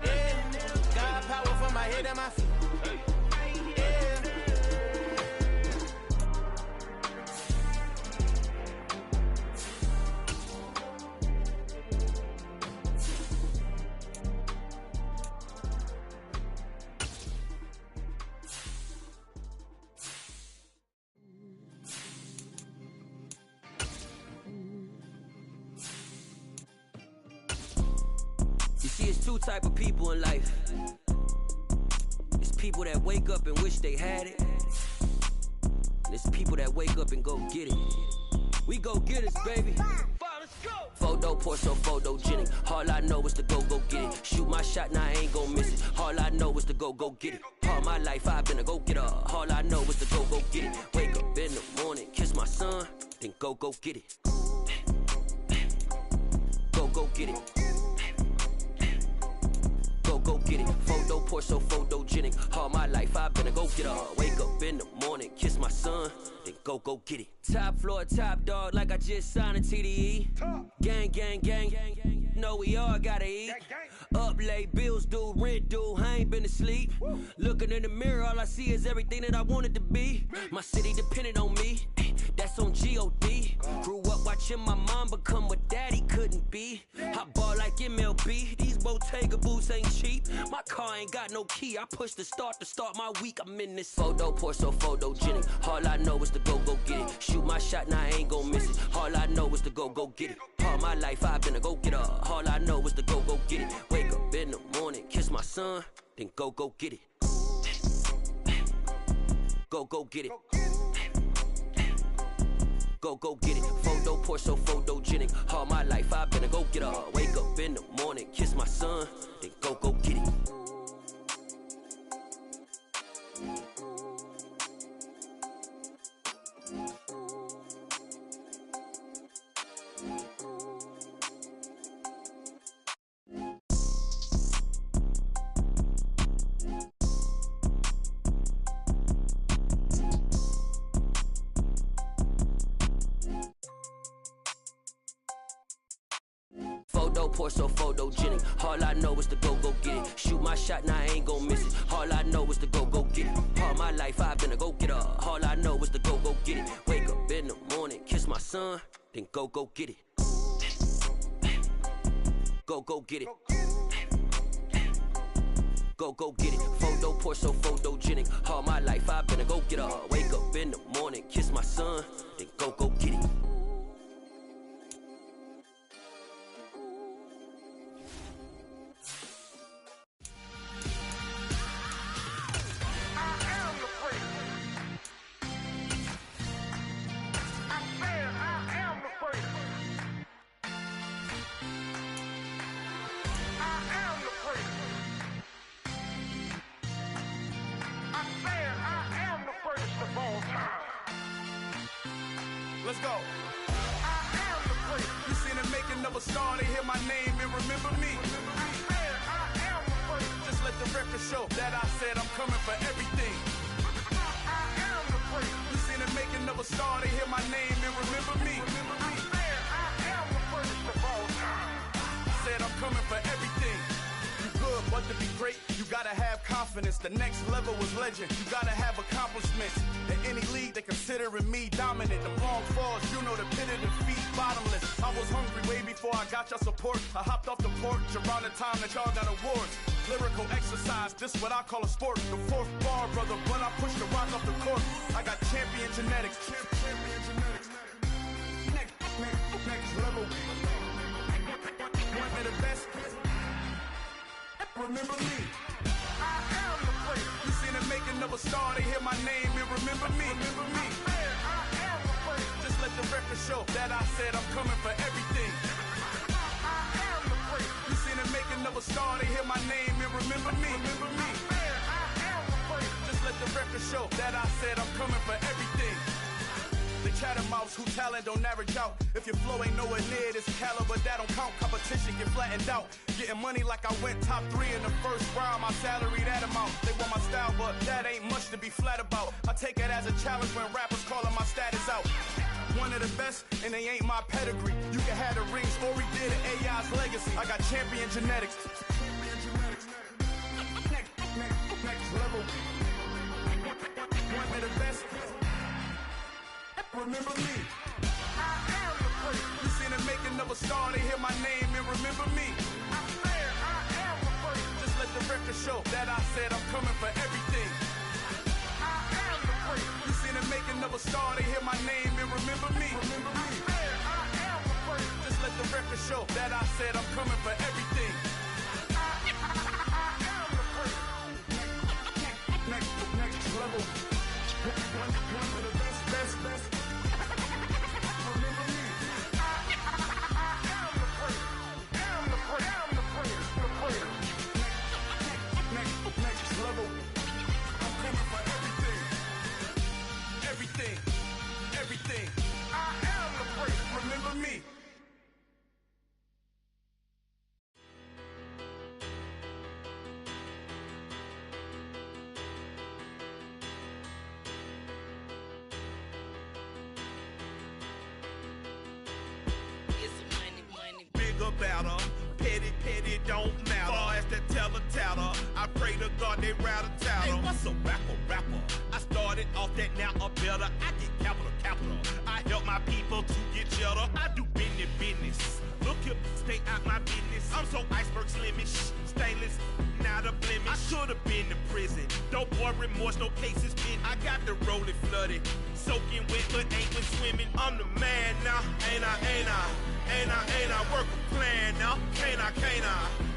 Yeah, God power from my head and my feet. It's two type of people in life. It's people that wake up and wish they had it. And it's people that wake up and go get it. We go get it, baby. Photo, Porto, photogenic. All I know is to go get it. Shoot my shot, now I ain't gon' miss it. All I know is to go get it. All my life I've been a go-getter. All I know is to go get it. Wake up in the morning, kiss my son, then go get it. Go get it. Go get it. Photo, Porto, photogenic. All my life I've been a go-getter. Wake up in the morning, kiss my son, then go get it. Top floor, top dog, like I just signed a TDE. Gang. Know we all gotta eat. Up late, bills due, rent due, I ain't been asleep. Looking in the mirror, all I see is everything that I wanted to be. My city depended on me, that's on G.O.D. Grew up watching my mom become what daddy couldn't be. I ball like MLB, these Bottega boots ain't cheap. My car ain't got no key, I push the start to start my week. I'm in this photo, Porto, photogenic. All I know is to go get it. Shoot my shot, now I ain't gon' miss it. All I know is to go get it. All my life I've been a go-getter. All I know is to go get it. Wake up in the morning, kiss son, then go get it. Go get it. Go get it. Photo Porsche, so photogenic. All my life I've been a go getter. Wake up in the morning, kiss my son, then go get it. Photo Porsche, so photogenic. All I know is to go get it. Shoot my shot, now I ain't gon' miss it. All I know is to go get it. All my life I've been a go getter. All I know is to go get it. Wake up in the morning, kiss my son, then go get it. Go get it. Go get it. Photo Porsche, so photogenic. All my life I've been a go getter. Wake up in the morning, kiss my son, then go get it. Let's go. You seen the making of a star, they hear my name and remember me. Just let the record show that I said I'm coming for everything. You seen the making of a star, they hear my name and remember me. Said I'm coming for everything. You good, but to be great, you gotta have confidence. The next level was legend. You gotta have accomplishments. In any league, they considering me dominant. The wrong falls, you know the pit of defeat, bottomless. I was hungry way before I got your support. I hopped off the porch around the time that y'all got awards. Lyrical exercise, this what I call a sport. The fourth bar, brother, when I push the rock off the court. I got champion genetics. Champion genetics. Next level. One of the best. Remember me. I am the place. You seen the making of a star, they hear my name and remember me. Remember me. I am the place. Just let the record show that I said I'm coming for everything. I am the place. You seen the making of a star, they hear my name and remember me. Remember me. I am the place. Just let the record show that I said I'm coming for everything. The chattermouths who talent don't average out. If your flow ain't nowhere near this caliber, that don't count. Competition get flattened out. Getting money like I went top 3 in the first round. My salary that amount. They want my style, but that ain't much to be flat about. I take it as a challenge when rappers calling my status out. One of the best, and they ain't my pedigree. You can have the rings, or we did an AI's legacy. I got champion genetics. Next level. One of the best. Remember me. I am the place. You seen the making of a star, they hear my name and remember me. I am the place. Just let the record show that I said I'm coming for everything. I am the place. You seen the making of a star, they hear my name and remember me. Remember me. I am the place. Just let the record show that I said I'm coming for everything. I am the place. Next level. One of the best. Everything. I am the place. Remember me. Bigger, better, petty, don't matter. Far as the teller, I pray to God they rattle tattle. Hey, what's a rapper? I started off that, now I'm better. I get capital. I help my people to get cheddar. I do business. Look here, stay out my business. I'm so iceberg slimish, stainless, not a blemish. I should have been to prison. No boy remorse, no cases pinned. I got the rolling flooded, soaking wet, but ain't been swimming. I'm the man now, ain't I? Work a plan now, can't I?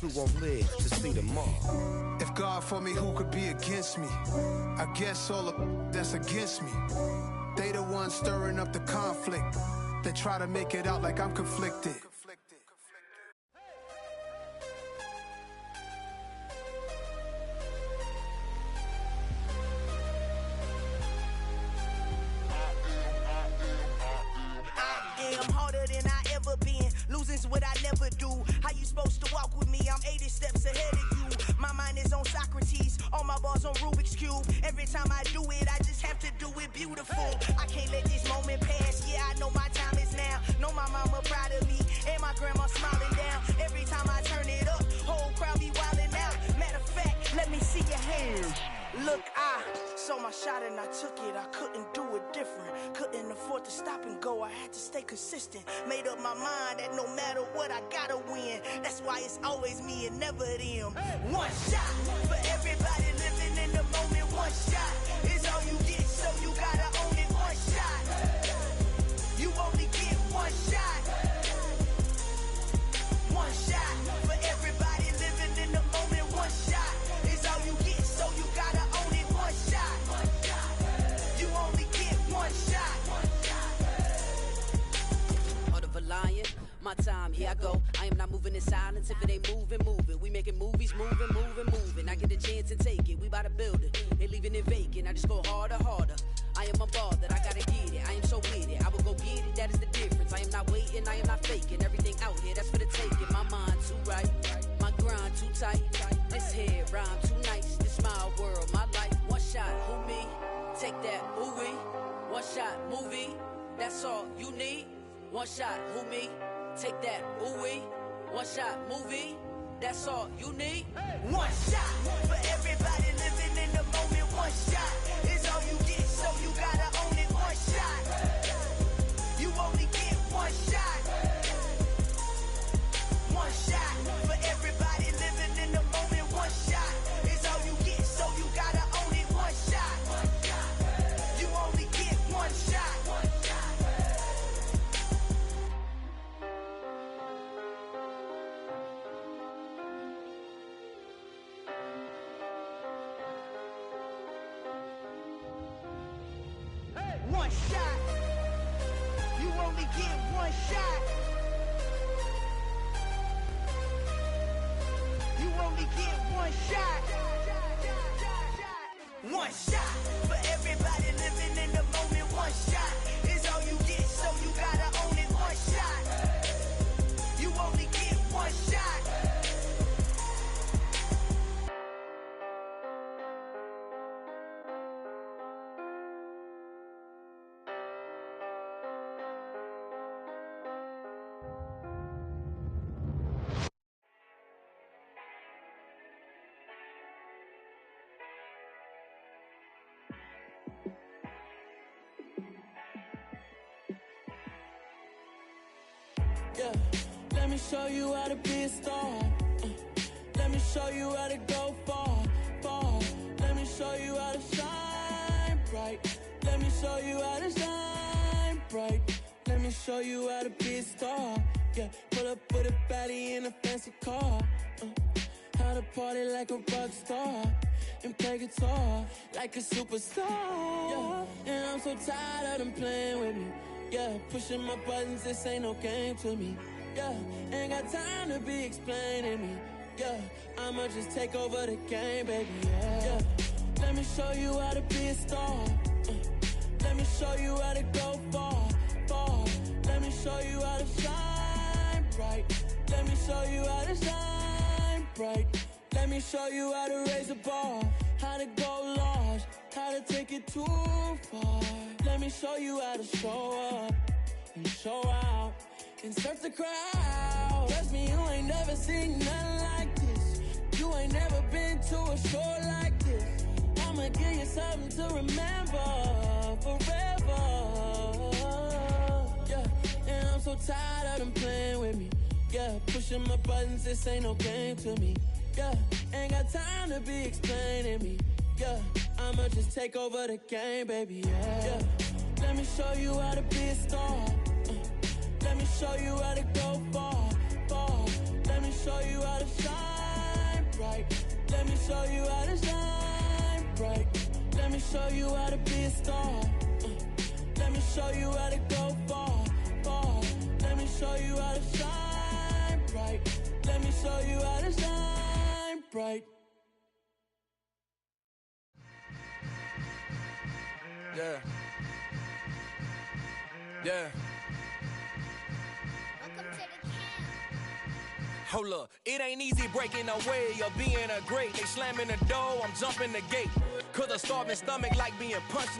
who won't live to see tomorrow. If God for me, who could be against me? I guess all of that's against me. They the ones stirring up the conflict. They try to make it out like I'm conflicted. I'm harder than I ever been. Losing's what I never do. How you supposed to walk with me? I'm 80 steps ahead of you. My mind is on Socrates. All my bars on Rubik's Cube. Every time I do it, I just have to do it beautiful. I can't let this moment pass. Yeah, I know my time is now. Know my mama proud of me. And my grandma smiling down. Every time I turn it up, whole crowd be wilding out. Matter of fact, let me see your hands. Look, I saw my shot and I took it. I couldn't do it different. Couldn't afford to stop and go. I had to stay consistent. Made up my mind that no matter what, I gotta win. That's why it's always me and never them. One shot for everybody living in the moment. One shot is all you get, so you gotta own it. One shot. You only get one shot. One shot for everybody living in the moment. One shot is all you get, so you gotta own it. One shot. You only get one shot. Heart of a lion, my time, here I go. I am not moving in silence. If it ain't moving, move it. We making movies, moving. I get a chance and take it. We bout to build it. They leaving it vacant. I just go harder. I am a ball that I gotta get it. I am so with it. I will go get it. That is the difference. I am not waiting. I am not faking. Everything out here, that's for the taking. My mind too right. My grind too tight. This head rhyme too nice. This my world, my life. One shot, who me? Take that, ooh wee. One shot, movie. That's all you need. One shot, who me? Take that, ooh wee. One shot, movie. That's all you need. One shot for everybody living in the moment. One shot is all you get, so you gotta own it. One shot. You only get one shot. One shot for everybody living in the moment. One shot is all you get, so you gotta own it. One shot. You only get one shot. One shot. You only get one shot. You only get one shot. One shot for everybody living in the moment. One shot is all you get, so you gotta own it. One shot. You only get one shot. Yeah, let me show you how to be a star. Let me show you how to go far. Let me show you how to shine bright. Let me show you how to shine bright. Let me show you how to be a star. Yeah, pull up with a baddie in a fancy car. How to party like a rock star and play guitar like a superstar. Yeah, and I'm so tired of them playing with me. Yeah, pushing my buttons, this ain't no game to me. Yeah, ain't got time to be explaining me. Yeah, I'ma just take over the game, baby. Yeah, let me show you how to be a star. Let me show you how to go far. Let me show you how to shine bright. Let me show you how to shine bright. Let me show you how to raise a bar, how to go large, how to take it too far. Let me show you how to show up and show out and surf the crowd. Trust me, you ain't never seen nothing like this. You ain't never been to a show like this. I'ma give you something to remember forever. Yeah, and I'm so tired of them playing with me. Yeah, pushing my buttons, this ain't no game to me. Yeah, ain't got time to be explaining me. Yeah, I'ma just take over the game, baby. Yeah, let me show you how to be a star. Let me show you how to go far. Let me show you how to shine bright. Let me show you how to shine bright. Let me show you how to be a star. Let me show you how to go far, far. Let me show you how to shine bright. Let me show you how to shine bright. Yeah. Yeah. Hold up, it ain't easy breaking away or being a great. They slamming the door, I'm jumping the gate. Cause a starving stomach like being punched.